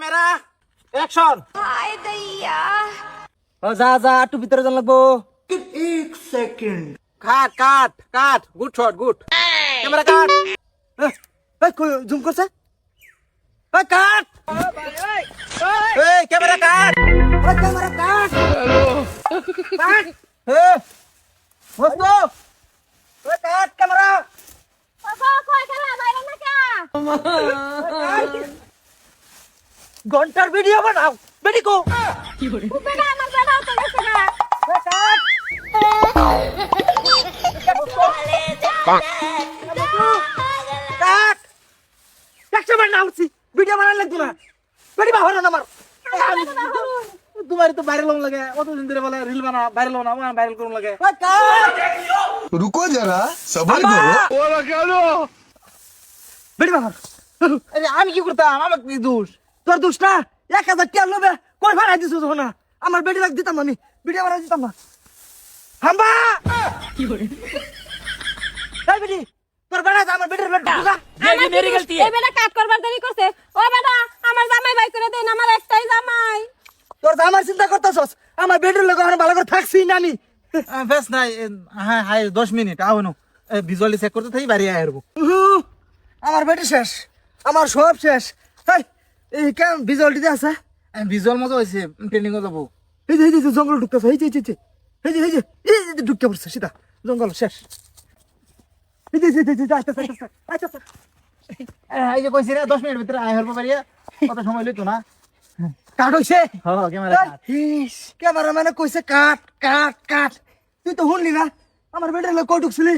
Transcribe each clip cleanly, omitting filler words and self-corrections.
Camera action. হায় দইয়া যা যা একটু ভিতরে যান লাগবো। এক second. Cut cut cut, good shot, good. Camera cut. Zoom করছে কাট এই ক্যামেরা কাট। ক্যামেরা কাট কাট বস্তু কাট ক্যামেরা বাবা কই খেলা বাইরে না কা ঘন্টার ভিডিও বানাও বেটি কো বেটা আমার বেটা তো গেছে গা কাট কাট একশো বার না উঠছি ভিডিও বানাই লাগতো না বেটি বাহর না আমার তোমার তো ভাইরাল হন লাগে, অতদিন ধরে বলে রিল বানা, ভাইরাল হন, আমার ভাইরাল করুন লাগে। কাট रुको जरा सबर करो। বেটি বাহর এই যে আমি কি করতাম, আমার কি দোষ? তোর দোষ না 1000 টাকা লবে কই ভাড়া দিছিস না আমার বেটি লাগ দিতাম আমি ভিডিও বানাই দিতাম না হাম্বা কি করে এই বেটি তোর বেটা আমার বেটির বেটা ये मेरी गलती है। ए बेटा काट करবার দেরি করছে। ও বেটা আমার জামাই বাই করে দেন, আমার একটাই জামাই। তোর আমার চিন্তা করতেছস আমার বেটির লগে এখন ভালো করে থাকছি না আমি বেশ নাই, হ্যাঁ হ্যাঁ 10 মিনিট আউনো ভিজুয়ালি চেক করতে থাকি, বাড়ি আয় আসবো। আমার বেটি শেষ আমার সব শেষ এই কেন ভিজুয়াল দিতে আছে ভিজুয়াল মজা হয়েছে, ট্রেনিং এ যাবো। এই যে জঙ্গল ঢুকতেছে এই যে ঢুকে পড়ছে সিধা জঙ্গল শেষ এই যে আচ্ছা এই যে কইছি রে 10 মিনিট ভিতরে আয় হবো বাড়ি, কত সময় লইতো না। কাট হইছে হ্যাঁ ক্যামেরা কাট। ক্যামেরা মানে কইছে কাট কাট কাট তুই তো শুনলি না আমার বেটার লোক কই ঢুকছিলি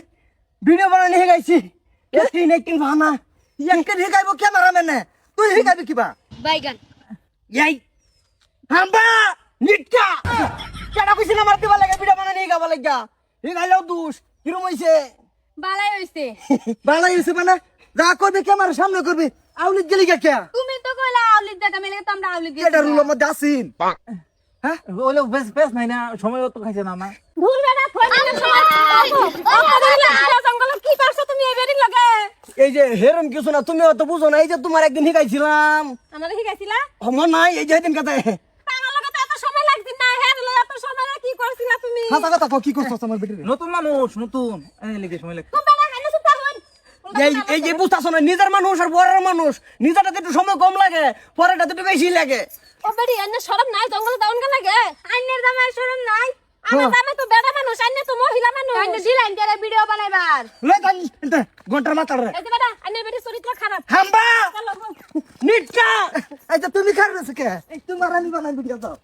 ভিডিও বানানি হেগাইছি একদিন ভানা একদিন হেগাইব ক্যামেরা মানে তুই হেগাইবি কিবা বাইগান এই হাম্বা নিটকা কেডা কইছিস আমার দিবা লাগে ভিডিও বানানি হেগাবা লাগা হেগাইলেও দোষ কিরম হইছে বালাই হইছে। বালাই হইছে মানে যা করবি ক্যামেরার সামনে করবি আউলিত গেলি কে তুমি তো কইলা আউলিদ দাদা মিলে তো আমরা আউলিদ গেছি। এটা রুলের মধ্যে আসিন ওলে বেশ বেশ নাই না, সময় তো খাইছে না আমার। ভুল বেটা ফোন দিলে সময় জঙ্গল কি করছো তুমি এই বেরির লগে? এই যে হেরম কিছু না তুমি অত বুঝো না এই যে তোমার একদিন শিখাইছিলাম আমারে শিখাইছিলা? আমার নাই এই যে একদিন কথা আমার লগে তো এত সময় লাগছে না, হ্যাঁ এত সময় কি করছিলা তুমি? হাতা কথা কও, কি করছস আমার বেটিরে নতুন মানুষ, নতুন এই লেগে সময় লাগে। তুমি বেটা কেন সুতা হন? এই যে বুঝতাছ না নিজের মানুষ আর বড়ের মানুষ নিজেরটাতে একটু সময় কম লাগে পরেরটাতে একটু বেশি লাগে ও বেটি এনে শরম নাই, জঙ্গলে দাউন কে লাগে? আইনের জামাই শরম নাই? আমার জামাই তো বেটা মানুষ, আইনে তো মহিলা মানুষ। আইনে দিলাইন করে ভিডিও বানাইবার। লই দান ঘন্টার মাথার রে এই যে বেটা আইনের বেটি চরিত্র খারাপ। হাম্বা চলো গো। নিটকা এই যে তুমি খার রেছে কে এই তোমার আমি বানাই ভিডিও দাও